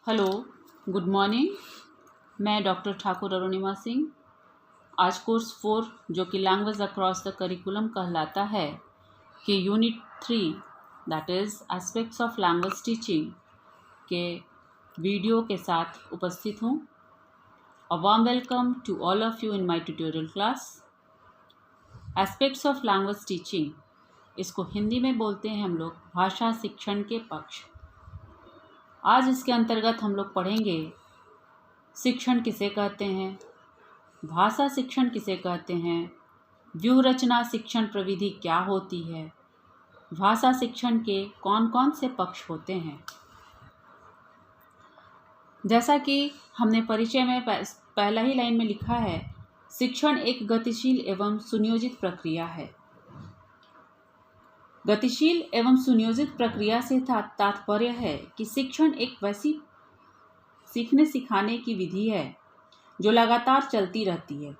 Hello, good morning. मैं doctor Thakur Arunima Singh. आज course 4 जो कि लैंग्वेज अक्रॉस द करिकुलम कहलाता है कि unit 3 that is aspects of language teaching के वीडियो के साथ उपस्थित हूँ। A warm welcome to all of you in my tutorial class. Aspects of language teaching, इसको हिंदी में बोलते हैं हम लोग भाषा शिक्षण के पक्ष। आज इसके अंतर्गत हम लोग पढ़ेंगे शिक्षण किसे कहते हैं, भाषा शिक्षण किसे कहते हैं, व्यूह रचना शिक्षण प्रविधि क्या होती है, भाषा शिक्षण के कौन कौन से पक्ष होते हैं। जैसा कि हमने परिचय में पहला ही लाइन में लिखा है, शिक्षण एक गतिशील एवं सुनियोजित प्रक्रिया है। गतिशील एवं सुनियोजित प्रक्रिया से तात्पर्य है कि शिक्षण एक वैसी सीखने सिखाने की विधि है जो लगातार चलती रहती है।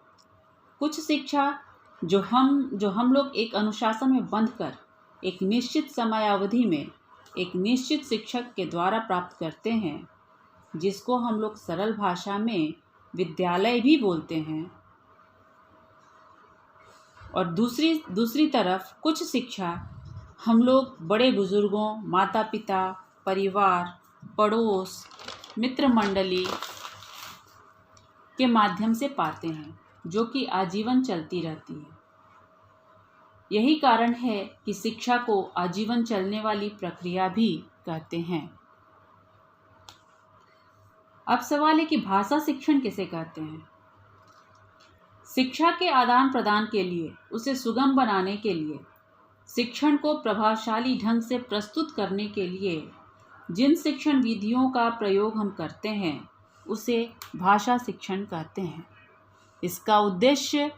कुछ शिक्षा जो हम लोग एक अनुशासन में बंधकर एक निश्चित समयावधि में एक निश्चित शिक्षक के द्वारा प्राप्त करते हैं, जिसको हम लोग सरल भाषा में विद्यालय भी बोलते हैं। और दूसरी तरफ कुछ शिक्षा हम लोग बड़े बुजुर्गों, माता पिता, परिवार, पड़ोस, मित्र मंडली के माध्यम से पाते हैं, जो कि आजीवन चलती रहती है। यही कारण है कि शिक्षा को आजीवन चलने वाली प्रक्रिया भी कहते हैं। अब सवाल है कि भाषा शिक्षण किसे कहते हैं। शिक्षा के आदान प्रदान के लिए, उसे सुगम बनाने के लिए, शिक्षण को प्रभावशाली ढंग से प्रस्तुत करने के लिए जिन शिक्षण विधियों का प्रयोग हम करते हैं, उसे भाषा शिक्षण कहते हैं। इसका उद्देश्य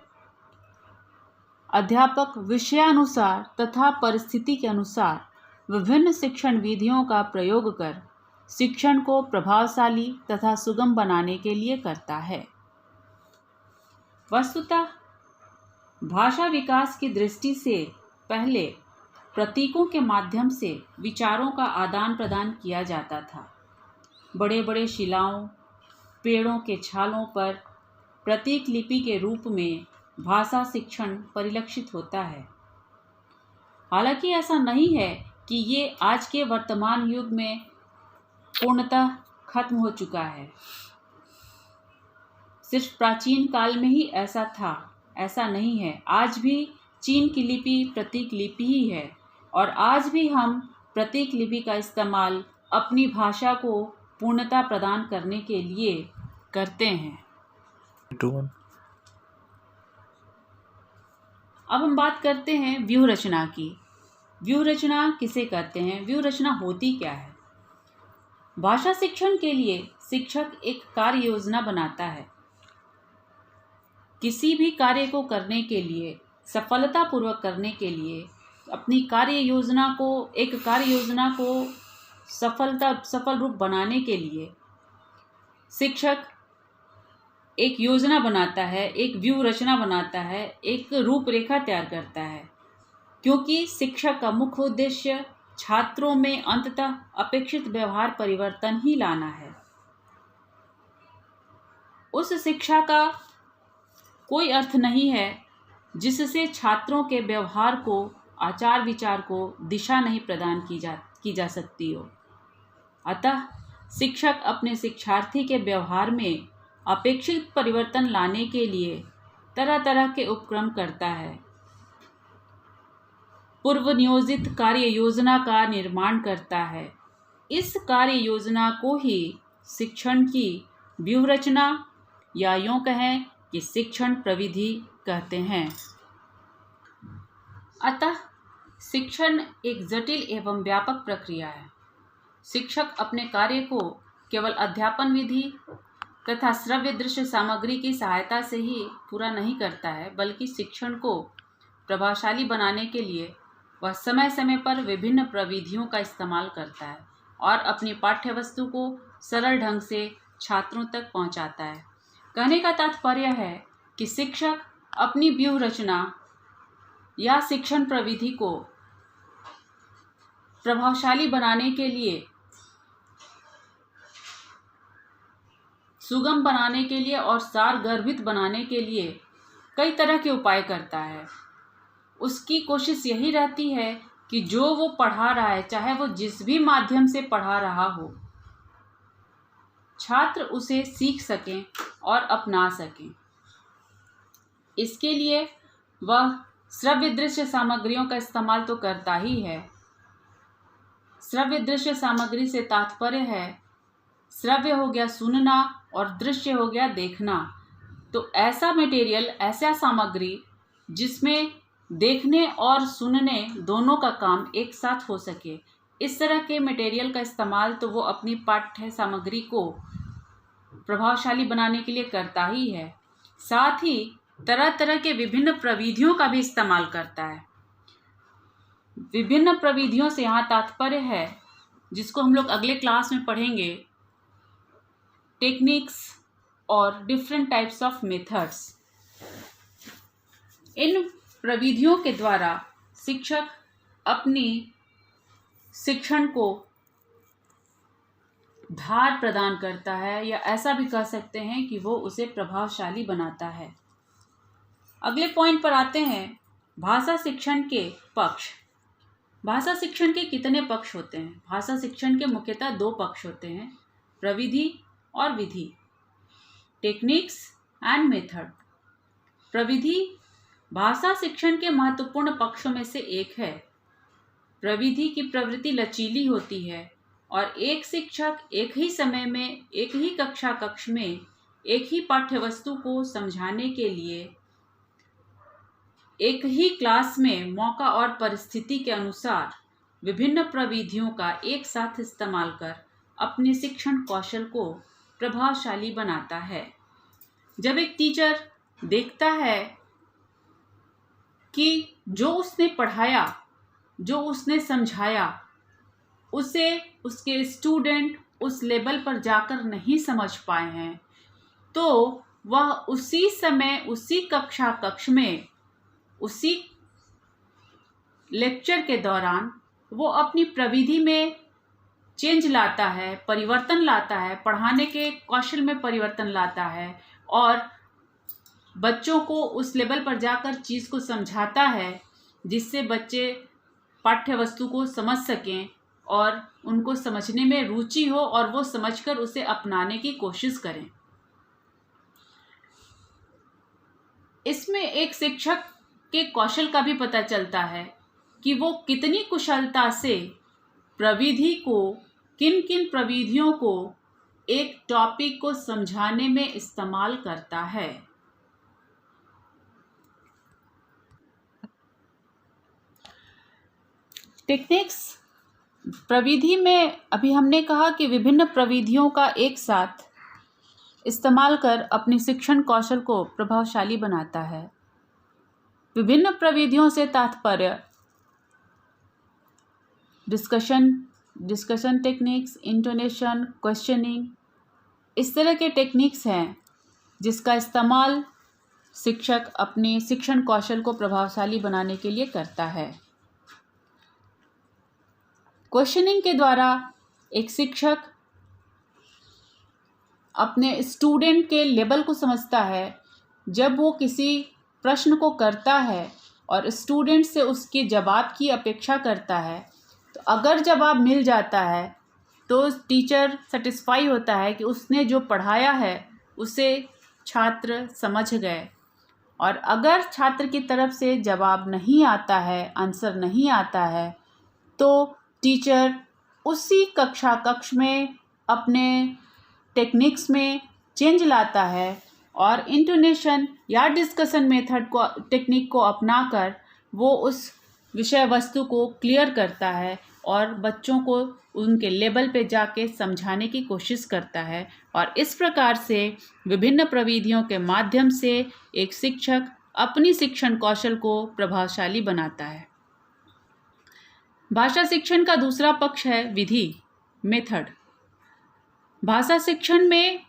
अध्यापक विषयानुसार तथा परिस्थिति के अनुसार विभिन्न शिक्षण विधियों का प्रयोग कर शिक्षण को प्रभावशाली तथा सुगम बनाने के लिए करता है। वस्तुतः भाषा विकास की दृष्टि से पहले प्रतीकों के माध्यम से विचारों का आदान प्रदान किया जाता था। बड़े बड़े शिलाओं, पेड़ों के छालों पर प्रतीक लिपि के रूप में भाषा शिक्षण परिलक्षित होता है। हालांकि ऐसा नहीं है कि ये आज के वर्तमान युग में पूर्णतः खत्म हो चुका है। सिर्फ प्राचीन काल में ही ऐसा था, ऐसा नहीं है। आज भी चीन की लिपि प्रतीक लिपि ही है और आज भी हम प्रतीक लिपि का इस्तेमाल अपनी भाषा को पूर्णता प्रदान करने के लिए करते हैं। अब हम बात करते हैं व्यूह रचना की। व्यूह रचना किसे कहते हैं, व्यूह रचना होती क्या है। भाषा शिक्षण के लिए शिक्षक एक कार्य योजना बनाता है। किसी भी कार्य को करने के लिए, सफलतापूर्वक करने के लिए, अपनी कार्य योजना को सफल रूप बनाने के लिए शिक्षक एक योजना बनाता है, एक व्यूह रचना बनाता है, एक रूपरेखा तैयार करता है। क्योंकि शिक्षक का मुख्य उद्देश्य छात्रों में अंततः अपेक्षित व्यवहार परिवर्तन ही लाना है। उस शिक्षा का कोई अर्थ नहीं है जिससे छात्रों के व्यवहार को, आचार विचार को दिशा नहीं प्रदान की जा सकती हो। अतः शिक्षक अपने शिक्षार्थी के व्यवहार में अपेक्षित परिवर्तन लाने के लिए तरह तरह के उपक्रम करता है। पूर्व नियोजित कार्य योजना का निर्माण करता है। इस कार्य योजना को ही शिक्षण की व्यूह रचना या यूँ कहें कि शिक्षण प्रविधि कहते हैं। अतः शिक्षण एक जटिल एवं व्यापक प्रक्रिया है। शिक्षक अपने कार्य को केवल अध्यापन विधि तथा श्रव्य दृश्य सामग्री की सहायता से ही पूरा नहीं करता है, बल्कि शिक्षण को प्रभावशाली बनाने के लिए वह समय समय पर विभिन्न प्रविधियों का इस्तेमाल करता है और अपनी पाठ्यवस्तु को सरल ढंग से छात्रों तक पहुंचाता है। कहने का तात्पर्य है कि शिक्षक अपनी व्यूह रचना या शिक्षण प्रविधि को प्रभावशाली बनाने के लिए सुगम बनाने के लिए और सारगर्भित बनाने के लिए कई तरह के उपाय करता है। उसकी कोशिश यही रहती है कि जो वो पढ़ा रहा है, चाहे वो जिस भी माध्यम से पढ़ा रहा हो, छात्र उसे सीख सकें और अपना सकें। इसके लिए वह श्रव्य दृश्य सामग्रियों का इस्तेमाल तो करता ही है। श्रव्य दृश्य सामग्री से तात्पर्य है, श्रव्य हो गया सुनना और दृश्य हो गया देखना। तो ऐसा मटेरियल, ऐसा सामग्री जिसमें देखने और सुनने दोनों का काम एक साथ हो सके, इस तरह के मटेरियल का इस्तेमाल तो वो अपनी पाठ्य सामग्री को प्रभावशाली बनाने के लिए करता ही है। साथ ही तरह तरह के विभिन्न प्रविधियों का भी इस्तेमाल करता है। विभिन्न प्रविधियों से यहाँ तात्पर्य है, जिसको हम लोग अगले क्लास में पढ़ेंगे, टेक्निक्स और डिफरेंट टाइप्स ऑफ मेथड्स। इन प्रविधियों के द्वारा शिक्षक अपनी शिक्षण को धार प्रदान करता है, या ऐसा भी कह सकते हैं कि वो उसे प्रभावशाली बनाता है। अगले पॉइंट पर आते हैं, भाषा शिक्षण के पक्ष। भाषा शिक्षण के कितने पक्ष होते हैं? भाषा शिक्षण के मुख्यतः 2 पक्ष होते हैं, प्रविधि और विधि, टेक्निक्स एंड मेथड। प्रविधि भाषा शिक्षण के महत्वपूर्ण पक्षों में से एक है। प्रविधि की प्रवृत्ति लचीली होती है और एक शिक्षक एक ही समय में, एक ही कक्ष में, एक ही पाठ्यवस्तु को समझाने के लिए एक ही क्लास में मौका और परिस्थिति के अनुसार विभिन्न प्रविधियों का एक साथ इस्तेमाल कर अपने शिक्षण कौशल को प्रभावशाली बनाता है। जब एक टीचर देखता है कि जो उसने पढ़ाया, जो उसने समझाया, उसे उसके स्टूडेंट उस लेवल पर जाकर नहीं समझ पाए हैं, तो वह उसी समय, उसी कक्ष में, उसी लेक्चर के दौरान वो अपनी प्रविधि में चेंज लाता है, परिवर्तन लाता है, पढ़ाने के कौशल में परिवर्तन लाता है और बच्चों को उस लेवल पर जाकर चीज़ को समझाता है, जिससे बच्चे पाठ्यवस्तु को समझ सकें और उनको समझने में रुचि हो और वो समझकर उसे अपनाने की कोशिश करें। इसमें एक शिक्षक के कौशल का भी पता चलता है कि वो कितनी कुशलता से प्रविधि को, किन किन प्रविधियों को एक टॉपिक को समझाने में इस्तेमाल करता है। टेक्निक्स प्रविधि में अभी हमने कहा कि विभिन्न प्रविधियों का एक साथ इस्तेमाल कर अपनी शिक्षण कौशल को प्रभावशाली बनाता है। विभिन्न प्रविधियों से तात्पर्य डिस्कशन टेक्निक्स, इंटोनेशन, क्वेश्चनिंग, इस तरह के टेक्निक्स हैं जिसका इस्तेमाल शिक्षक अपने शिक्षण कौशल को प्रभावशाली बनाने के लिए करता है। क्वेश्चनिंग के द्वारा एक शिक्षक अपने स्टूडेंट के लेवल को समझता है। जब वो किसी प्रश्न को करता है और स्टूडेंट से उसके जवाब की अपेक्षा करता है, तो अगर जवाब मिल जाता है तो टीचर सेटिस्फाई होता है कि उसने जो पढ़ाया है उसे छात्र समझ गए। और अगर छात्र की तरफ से जवाब नहीं आता है, आंसर नहीं आता है, तो टीचर उसी कक्ष में अपने टेक्निक्स में चेंज लाता है और इंटोनेशन या डिस्कशन मेथड को, टेक्निक को अपनाकर वो उस विषय वस्तु को क्लियर करता है और बच्चों को उनके लेवल पे जाके समझाने की कोशिश करता है। और इस प्रकार से विभिन्न प्रविधियों के माध्यम से एक शिक्षक अपनी शिक्षण कौशल को प्रभावशाली बनाता है। भाषा शिक्षण का दूसरा पक्ष है विधि, मेथड। भाषा शिक्षण में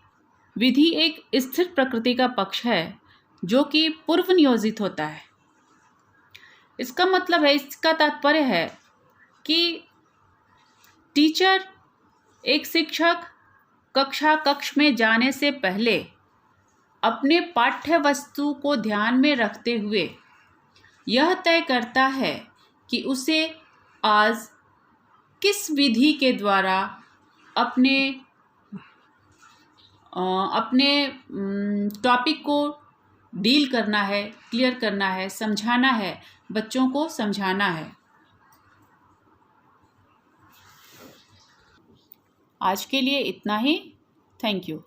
विधि एक स्थिर प्रकृति का पक्ष है जो कि पूर्व नियोजित होता है। इसका मतलब है, इसका तात्पर्य है कि टीचर, एक शिक्षक कक्ष में जाने से पहले अपने पाठ्य वस्तु को ध्यान में रखते हुए यह तय करता है कि उसे आज किस विधि के द्वारा अपने टॉपिक को डील करना है, क्लियर करना है, समझाना है, बच्चों को समझाना है। आज के लिए इतना ही। Thank you.